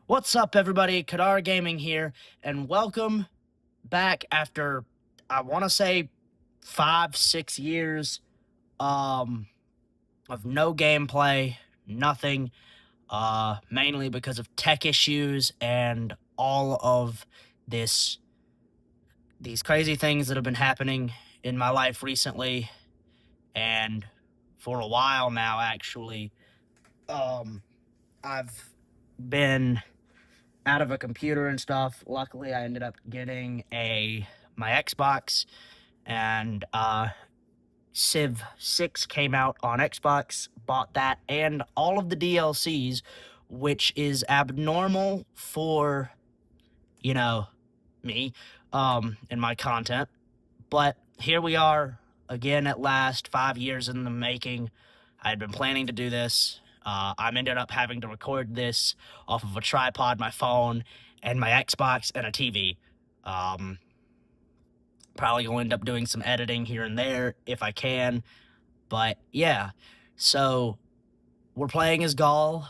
What's up, everybody? Kadar Gaming here, and welcome back after, I want to say, 5, 6 years of no gameplay, nothing, mainly because of tech issues and all of these crazy things that have been happening in my life recently, and for a while now, actually. I've been out of a computer and stuff. Luckily, I ended up getting my Xbox, and Civ 6 came out on Xbox. Bought that and all of the DLCs, which is abnormal for me, and my content. But here we are again at last, 5 years in the making. I had been planning to do this. I ended up having to record this off of a tripod, my phone, and my Xbox and a TV. Probably going to end up doing some editing here and there if I can. But yeah, so we're playing as Gaul.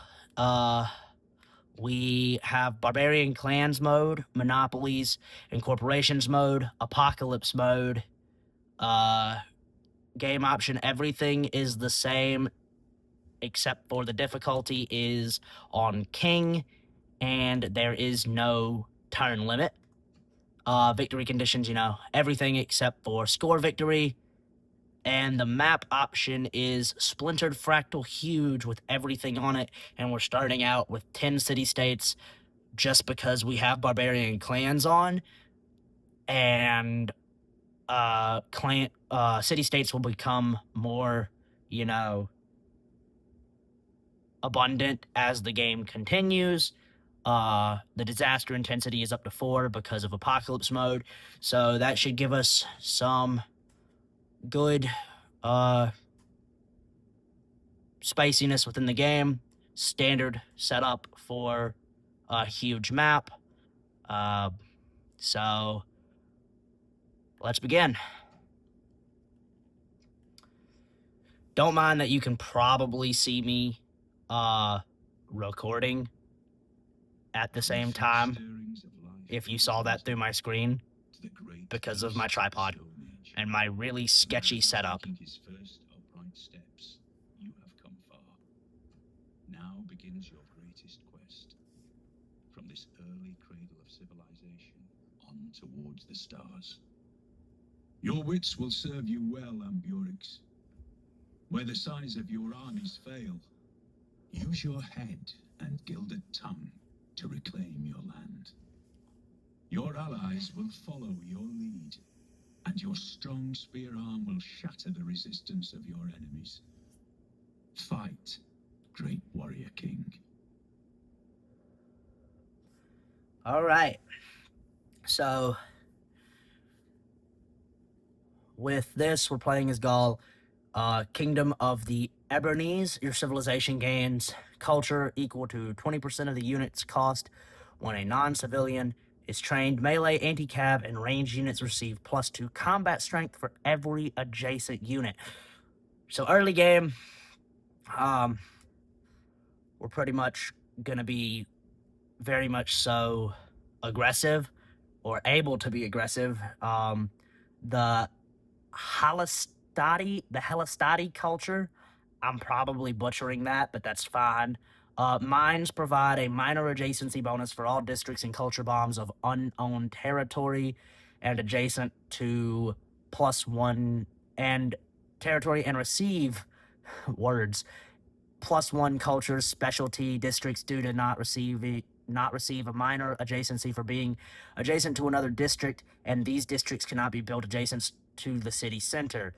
We have Barbarian Clans mode, Monopolies and Corporations mode, Apocalypse mode, game option. Everything is the same except for the difficulty is on King, and there is no turn limit. Victory conditions, everything except for score victory. And the map option is Splintered Fractal Huge with everything on it, and we're starting out with 10 city-states just because we have Barbarian Clans on, and city-states will become more, abundant as the game continues. The disaster intensity is up to 4 because of Apocalypse mode, so that should give us some good spiciness within the game. Standard setup for a huge map. So let's begin. Don't mind that you can probably see me recording at the same time if you saw that through my screen because of my tripod and my really sketchy setup. You have come far. Now begins your greatest quest. From this early cradle of civilization on towards the stars. Your wits will serve you well, Amburix. Where the size of your armies fail, use your head and gilded tongue to reclaim your land. Your allies will follow your lead, and your strong spear arm will shatter the resistance of your enemies. Fight, great warrior king. All right. So with this, we're playing as Gaul. Kingdom of the Ebernese. Your civilization gains culture equal to 20% of the unit's cost when a non-civilian is trained. Melee, anti-cav, and ranged units receive +2 combat strength for every adjacent unit. So early game, we're pretty much going to be very much so aggressive, or able to be aggressive. The Helistati culture, I'm probably butchering that, but that's fine. Mines provide a minor adjacency bonus for all districts and culture bombs of unowned territory and adjacent to +1 and territory, and receive words +1 cultures specialty districts do to not receive a minor adjacency for being adjacent to another district, and these districts cannot be built adjacent to the city center,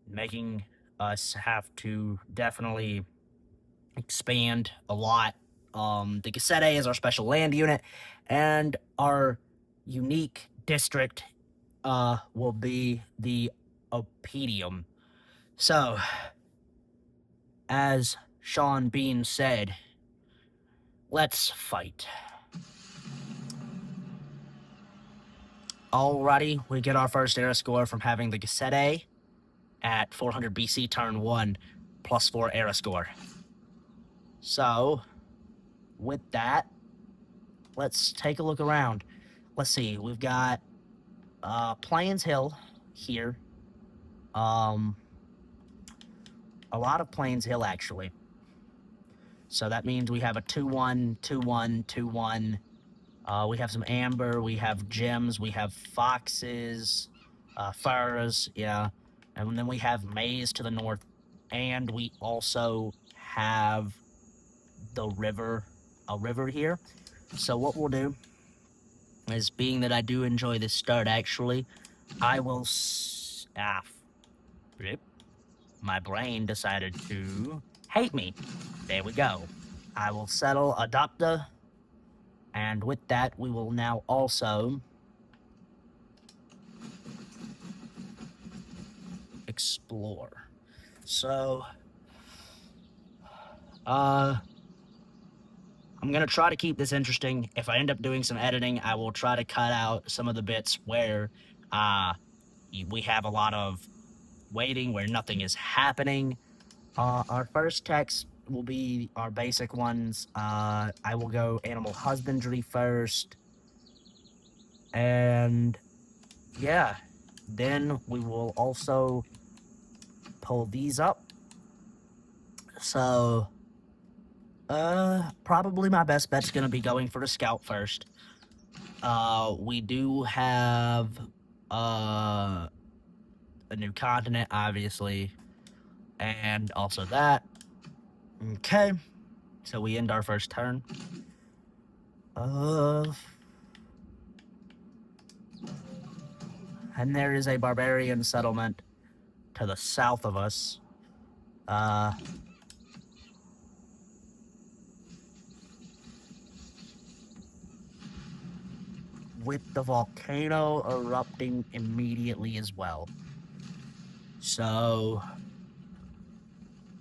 making us have to definitely expand a lot. The Gassete is our special land unit, and our unique district will be the Opedium. So, as Sean Bean said, let's fight. Alrighty, we get our first era score from having the Gassete at 400 BC turn 1, +4 era score. So, with that, let's take a look around. Let's see. We've got Plains Hill here. A lot of Plains Hill actually. So that means we have a 2-1, 2-1, 2-1. We have some amber, we have gems, we have foxes, furs, yeah. And then we have maize to the north. And we also have the river, a river here. So what we'll do is, being that I do enjoy this start, actually, I will. Rip. My brain decided to hate me. There we go. I will settle Adopta, and with that, we will now also explore. So, I'm gonna try to keep this interesting. If I end up doing some editing, I will try to cut out some of the bits where, we have a lot of waiting, where nothing is happening. Our first text will be our basic ones. I will go animal husbandry first. And yeah, then we will also pull these up. So, probably my best bet's gonna be going for the scout first. We do have, a new continent, obviously, and also that. Okay, so we end our first turn. And there is a barbarian settlement to the south of us. With the volcano erupting immediately as well. So,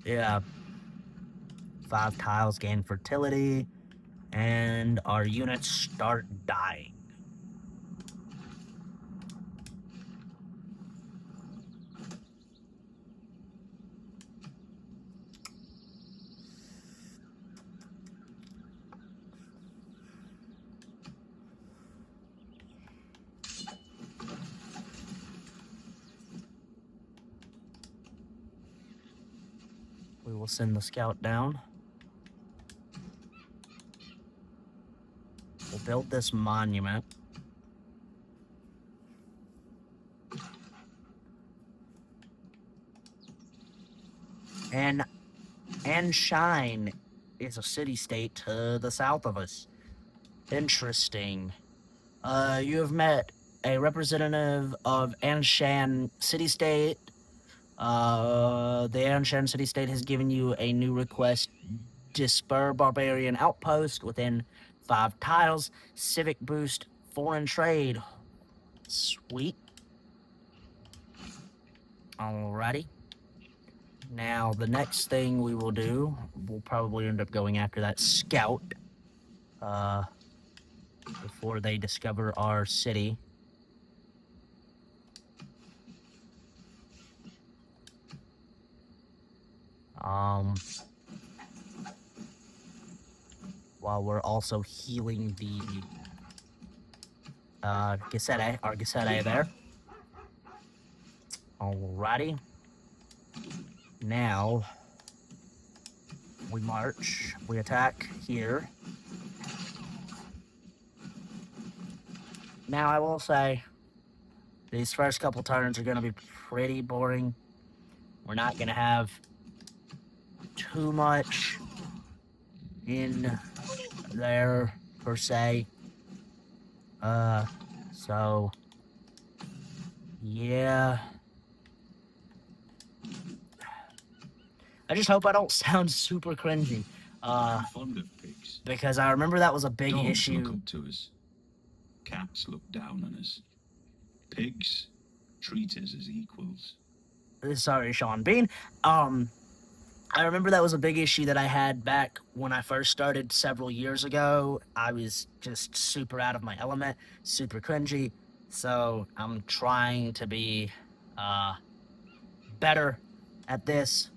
yeah. 5 tiles gain fertility, and our units start dying. We will send the scout down. We'll build this monument. And Shine is a city-state to the south of us. Interesting. You have met a representative of Anshan City-State. The Anshan City-State has given you a new request. Disper Barbarian Outpost within 5 tiles. Civic boost, foreign trade. Sweet. Alrighty. Now, the next thing we will do, we'll probably end up going after that scout, before they discover our city. While we're also healing the, Gesede, our Gesede there. Alrighty. Now, we march, we attack here. Now, I will say, these first couple turns are going to be pretty boring. We're not going to have too much in there, per se. So, yeah. I just hope I don't sound super cringy. I'm fond of pigs. Because I remember that was a big Dogs issue. look up to us. Cats look down on us. Pigs treat us as equals. Sorry, Sean Bean. I remember that was a big issue that I had back when I first started several years ago. I was just super out of my element, super cringy. So I'm trying to be better at this.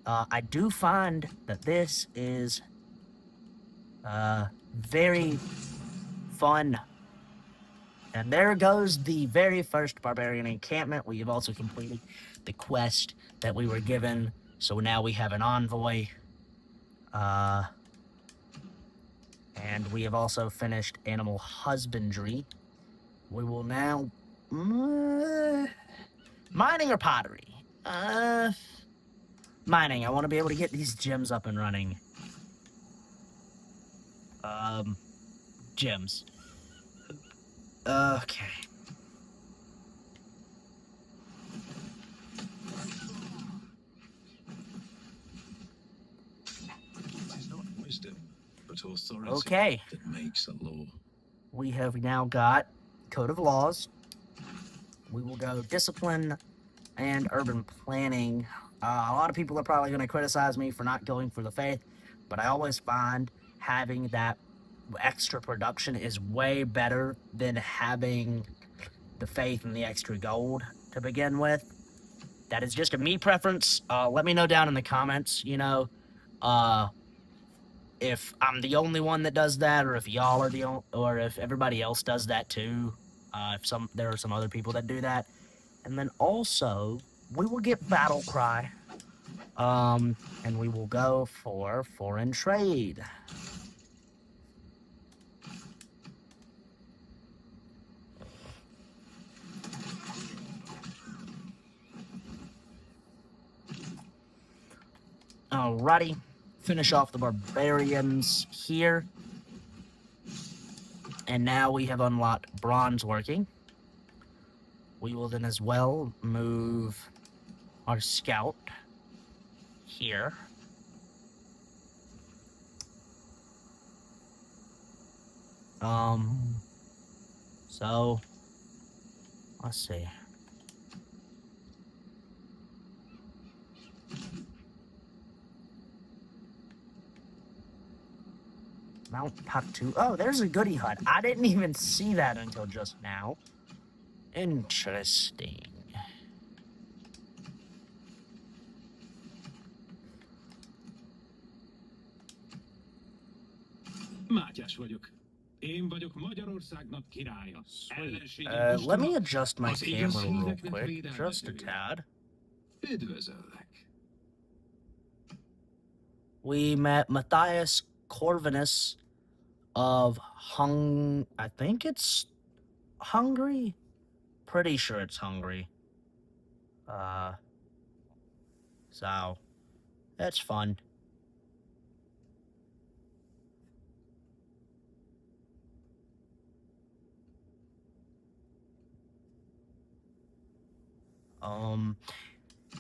I do find that this is very fun. And there goes the very first barbarian encampment. We have also completed the quest that we were given. So now we have an envoy. And we have also finished animal husbandry. We will now... mining or pottery? Mining. I want to be able to get these gems up and running. Gems. Okay. It is not wisdom, but authority Okay. that makes a law. We have now got Code of Laws. We will go Discipline and Urban Planning. A lot of people are probably going to criticize me for not going for the Faith, but I always find having that extra production is way better than having the Faith and the extra gold to begin with. That is just a me preference. Let me know down in the comments, if I'm the only one that does that, or if y'all are the only, or if everybody else does that too. If there are some other people that do that. And then also, we will get Battle Cry. And we will go for Foreign Trade. Alrighty. Finish off the barbarians here. And now we have unlocked bronze working. We will then as well move our scout here. So let's see. Mount Paktu. Oh, there's a goodie hut. I didn't even see that until just now. Interesting. Mátyás vagyok. Én vagyok Magyarországnak királya. Sweet. Let me adjust my camera real quick, just a tad. Üdvözöllek. We met Matthias Corvinus of I think it's Hungary? Pretty sure it's Hungary. So, that's fun.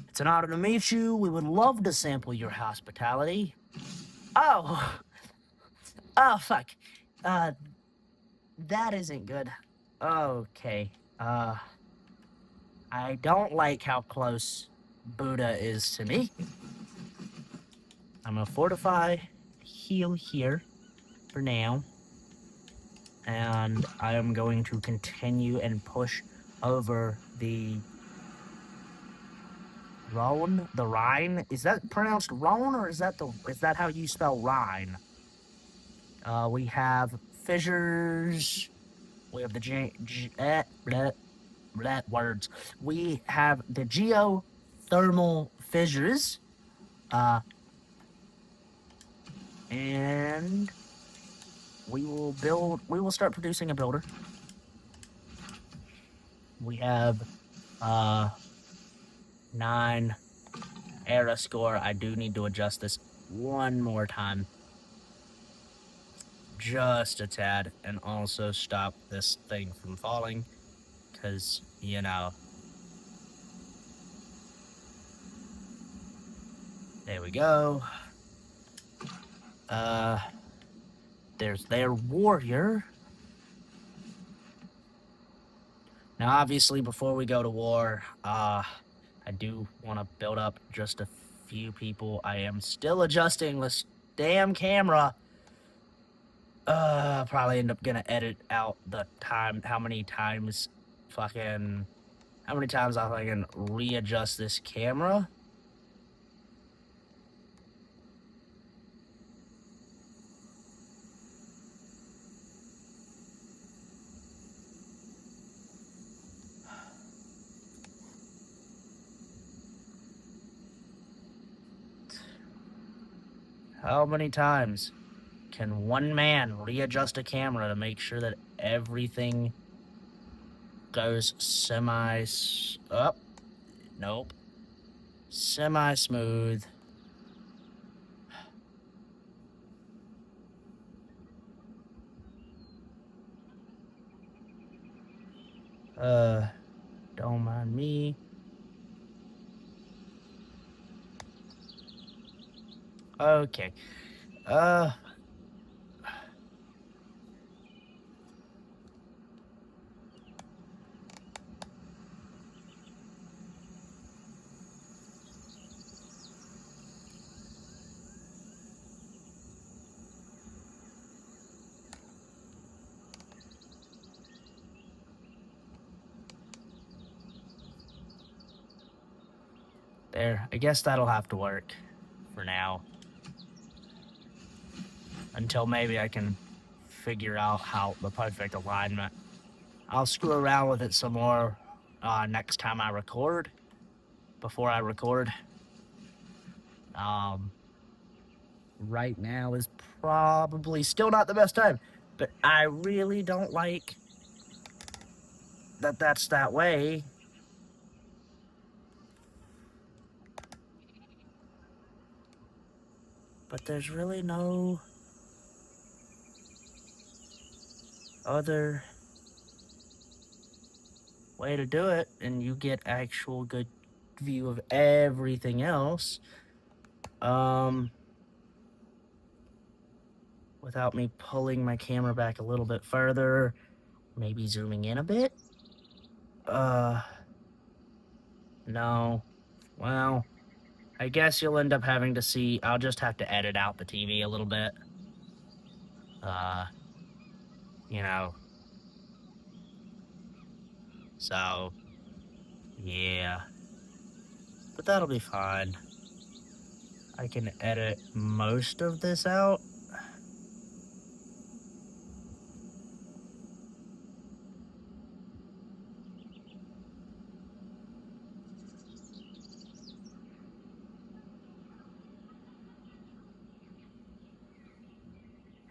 It's an honor to meet you. We would love to sample your hospitality. Oh! Oh, fuck. That isn't good. Okay. I don't like how close Buddha is to me. I'm gonna fortify, heal here for now. And I am going to continue and push over the Rhone? The Rhine? Is that pronounced Rhone, or is that how you spell Rhine? We have fissures. We have the words. We have the geothermal fissures. And we will start producing a builder. We have 9 era score. I do need to adjust this one more time. Just a tad, and also stop this thing from falling, because, there we go. There's their warrior. Now, obviously, before we go to war, I do want to build up just a few people. I am still adjusting this damn camera. Probably end up gonna edit out the time, how many times I fucking readjust this camera. How many times can one man readjust a camera to make sure that everything goes up? Nope. Semi-smooth. Don't mind me. Okay. There. I guess that'll have to work for now. Until maybe I can figure out how the perfect alignment. I'll screw around with it some more next time I record. Before I record. Right now is probably still not the best time. But I really don't like that that's that way. But there's really no other way to do it, and you get actual good view of everything else. Without me pulling my camera back a little bit further, maybe zooming in a bit. No. Well, I guess you'll end up having to see. I'll just have to edit out the TV a little bit. You know. So, yeah. But that'll be fine. I can edit most of this out.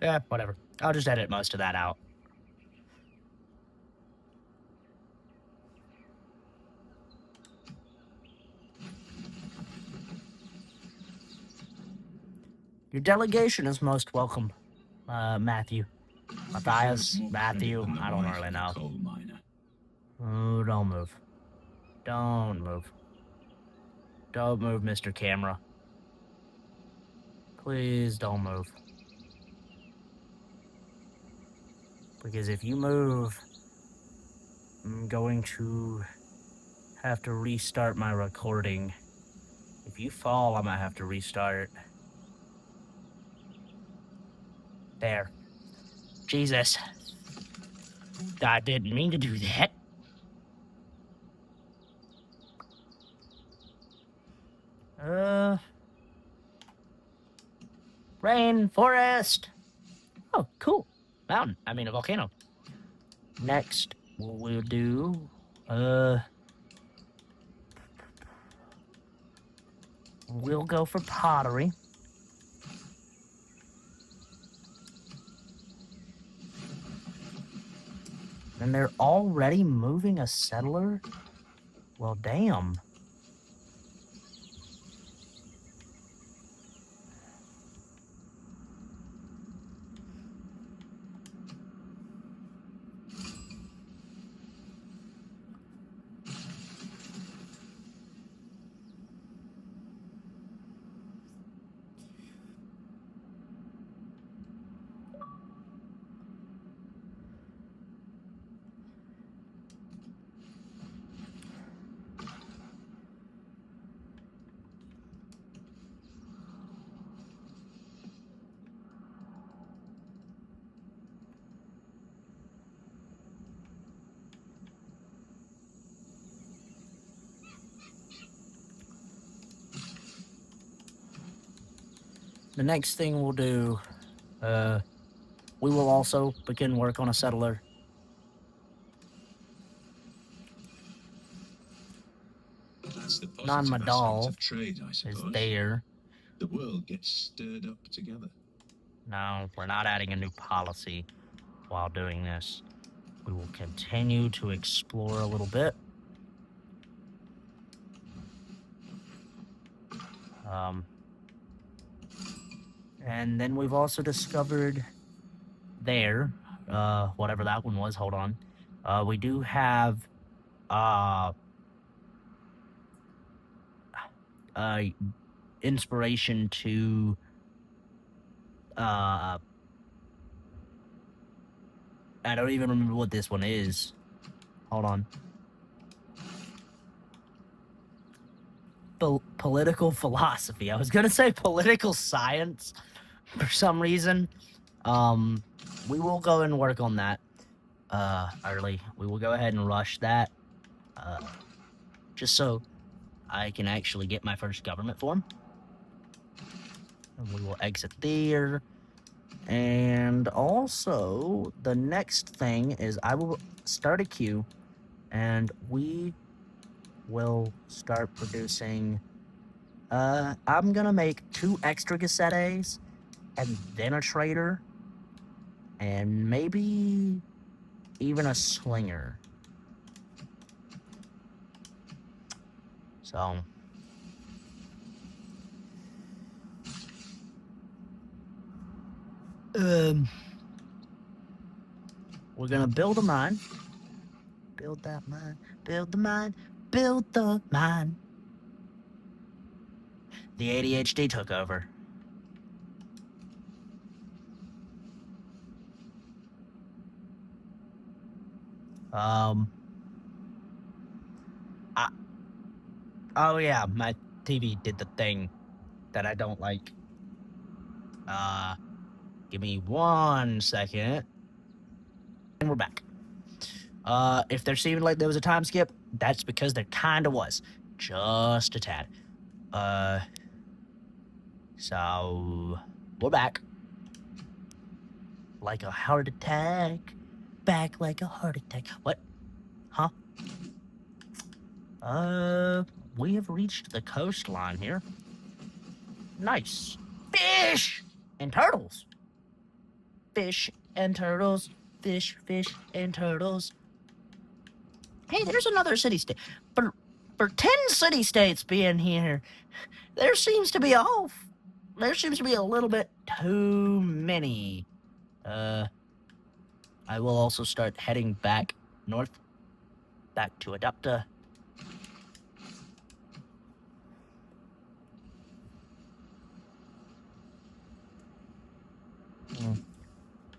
Yeah, whatever. I'll just edit most of that out. Your delegation is most welcome, Matthew. Matthias, Matthew, I don't really know. Oh, don't move. Don't move. Don't move, Mr. Camera. Please don't move. Because if you move, I'm going to have to restart my recording. If you fall, I might have to restart. There. Jesus. I didn't mean to do that. Rainforest. Oh, cool. Mountain. I mean, a volcano. Next, what we'll do, we'll go for pottery. And they're already moving a settler? Well, damn. The next thing we'll do, we will also begin work on a settler. That's the positive Non-Madal aspect of trade, I is suppose. there. The world gets stirred up together. No, we're not adding a new policy while doing this. We will continue to explore a little bit. And then we've also discovered there, whatever that one was, hold on. We do have, inspiration to, I don't even remember what this one is. Hold on. Political philosophy. I was gonna say political science for some reason. We will go and work on that early. We will go ahead and rush that, just so I can actually get my first government form. And we will exit there. And also, the next thing is I will start a queue, and we will start producing. I'm gonna make 2 extra Gazettes, and then a trader, and maybe even a slinger. So, we're gonna build a mine. Build that mine. Build the mine. Build the mine. The ADHD took over. Oh yeah, my TV did the thing that I don't like. Give me 1 second. And we're back. If there seemed like there was a time skip, that's because there kinda was. Just a tad. So we're back. Like a heart attack. Back like a heart attack. What? Huh? We have reached the coastline here. Nice. Fish and turtles. Fish and turtles. Fish and turtles. Hey, there's another city state. For 10 city states being here, there seems to be a little bit too many. I will also start heading back north, back to Adapta.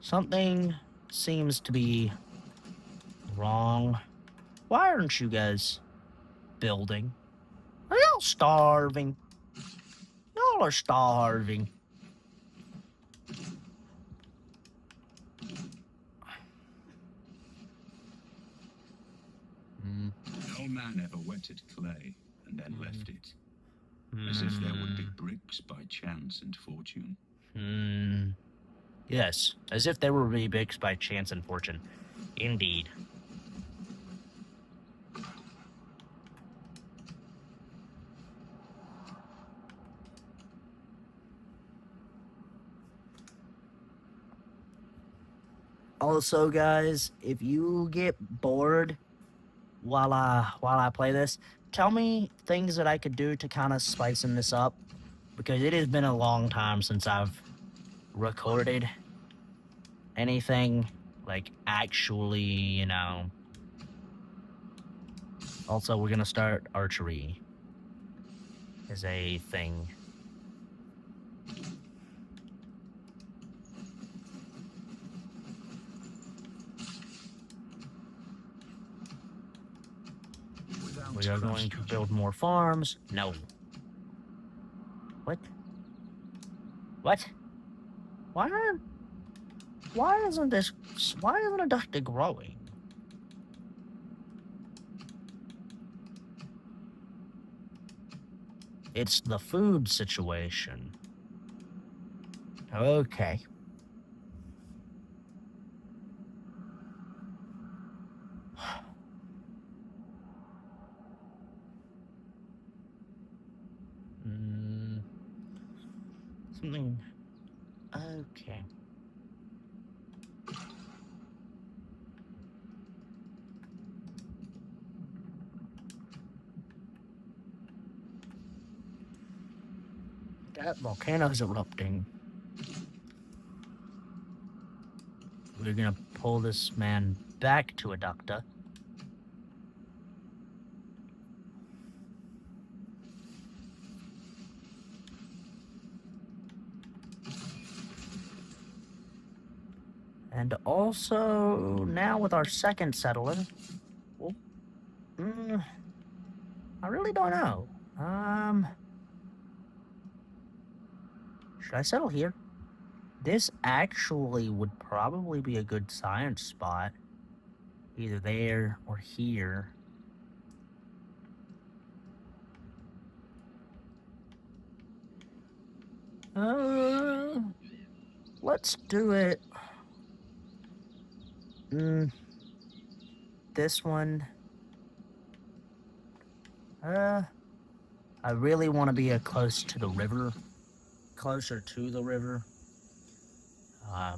Something seems to be wrong. Why aren't you guys building? Are y'all starving? Y'all are starving. No man ever wetted clay and then left it, as if there would be bricks by chance and fortune. Yes, as if there would be bricks by chance and fortune. Indeed. Also, guys, if you get bored while I play this, tell me things that I could do to kind of spicing this up, because it has been a long time since I've recorded anything like actually, you know. Also, we're gonna start archery as a thing. We are going to build more farms. No. What? What? Why isn't a duck growing? It's the food situation. Okay. Something... Okay. That volcano's erupting. We're gonna pull this man back to Adducta. And also, now with our second settler, well, I really don't know. Should I settle here? This actually would probably be a good science spot. Either there or here. Let's do it. This one. I really want to be close to the river. Closer to the river. I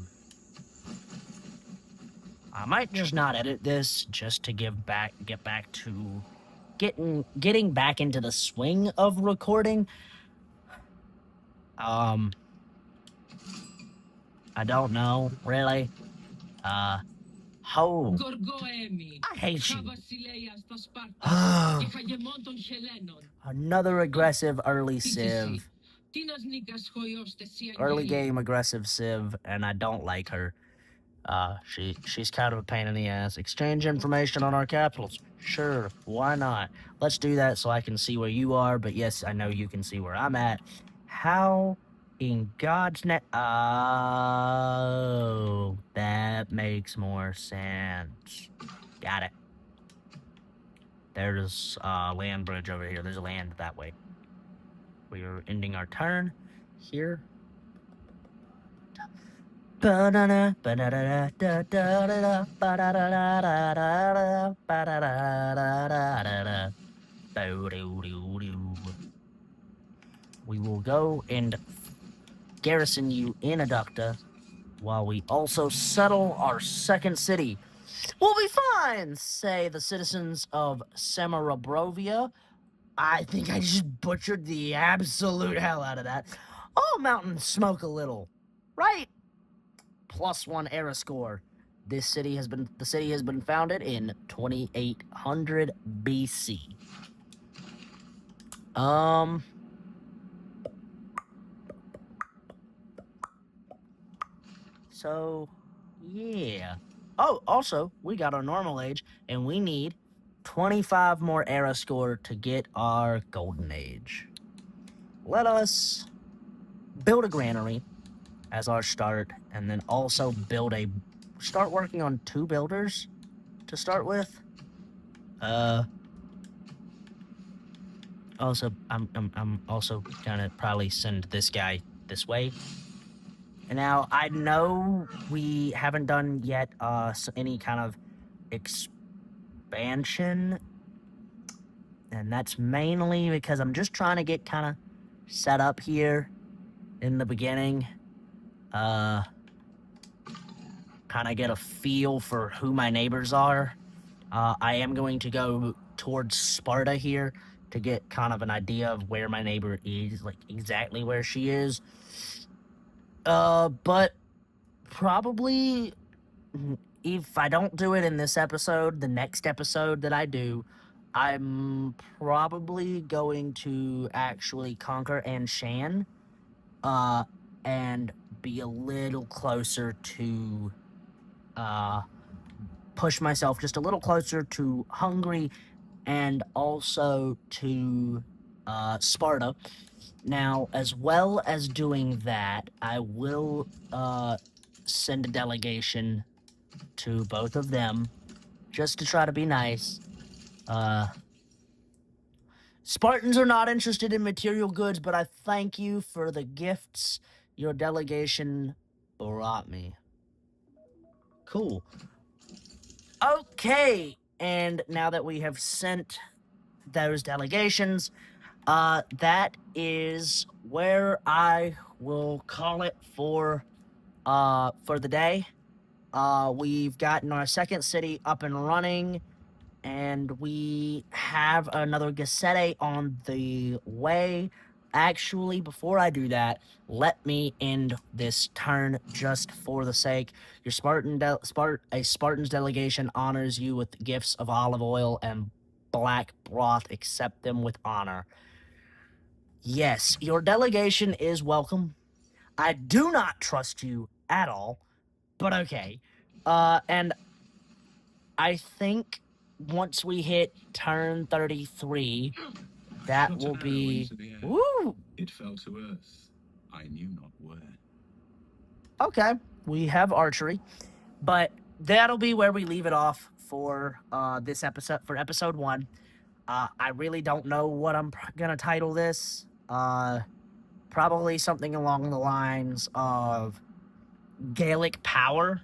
might just not edit this just to get back to getting back into the swing of recording. I don't know, really. I hate you. Another aggressive early civ. Early game aggressive civ, and I don't like her. She's kind of a pain in the ass. Exchange information on our capitals. Sure, why not? Let's do that so I can see where you are, but yes, I know you can see where I'm at. How in God's name? Oh, that makes more sense. Got it. There's a land bridge over here. There's a land that way. We are ending our turn here. We will go and garrison you in Adducta while we also settle our second city. We'll be fine, say the citizens of Semarabrovia. I think I just butchered the absolute hell out of that. All mountains smoke a little, right? +1 era score. The city has been founded in 2800 BC. So yeah. Oh, also, we got our normal age, and we need 25 more era score to get our golden age. Let us build a granary as our start, and then also start working on 2 builders to start with. Also, I'm also gonna probably send this guy this way. And now, I know we haven't done yet any kind of expansion, and that's mainly because I'm just trying to get kind of set up here in the beginning. Kind of get a feel for who my neighbors are. I am going to go towards Sparta here to get kind of an idea of where my neighbor is, like exactly where she is. But probably if I don't do it in this episode, the next episode that I do, I'm probably going to actually conquer Anshan, and be a little closer to, push myself just a little closer to Hungary and also to, Sparta. Now, as well as doing that, I will, send a delegation to both of them just to try to be nice. Spartans are not interested in material goods, but I thank you for the gifts your delegation brought me. Cool. Okay, and now that we have sent those delegations, that is where I we'll call it for the day. We've gotten our second city up and running, and we have another Gassete on the way. Actually, before I do that, let me end this turn just for the sake. Your Spartan's delegation honors you with gifts of olive oil and black broth. Accept them with honor. Yes, your delegation is welcome. I do not trust you at all, but okay. And I think once we hit turn 33, that Shot will an arrow be. into the air. Woo! It fell to earth. I knew not where. Okay, we have archery, but that'll be where we leave it off for this episode, for episode 1. I really don't know what I'm gonna title this. Probably something along the lines of Gaelic power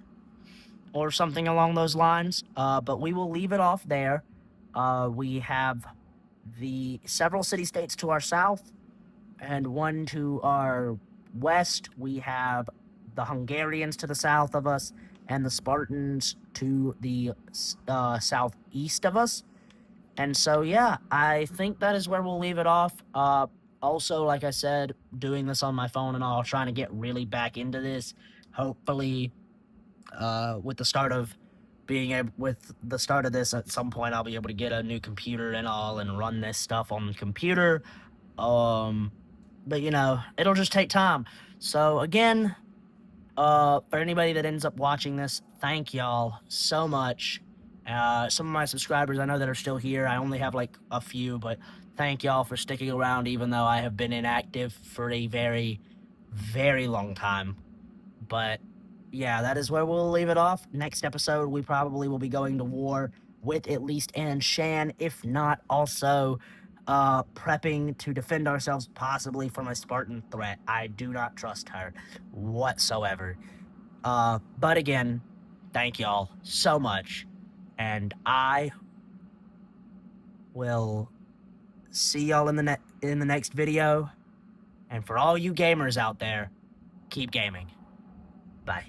or something along those lines. But we will leave it off there. We have the several city-states to our south and one to our west. We have the Hungarians to the south of us and the Spartans to the southeast of us. And so, yeah, I think that is where we'll leave it off. Also, like I said, doing this on my phone and all, trying to get really back into this. Hopefully, with the start of with the start of this, at some point, I'll be able to get a new computer and all and run this stuff on the computer. But you know, it'll just take time. So again, for anybody that ends up watching this, thank y'all so much. Some of my subscribers I know that are still here. I only have like a few, but thank y'all for sticking around, even though I have been inactive for a very, very long time. But yeah, that is where we'll leave it off. Next episode, we probably will be going to war with at least Anne Shan, if not also prepping to defend ourselves possibly from a Spartan threat. I do not trust her whatsoever. But again, thank y'all so much. And I will see y'all in the next video. And for all you gamers out there, keep gaming. Bye.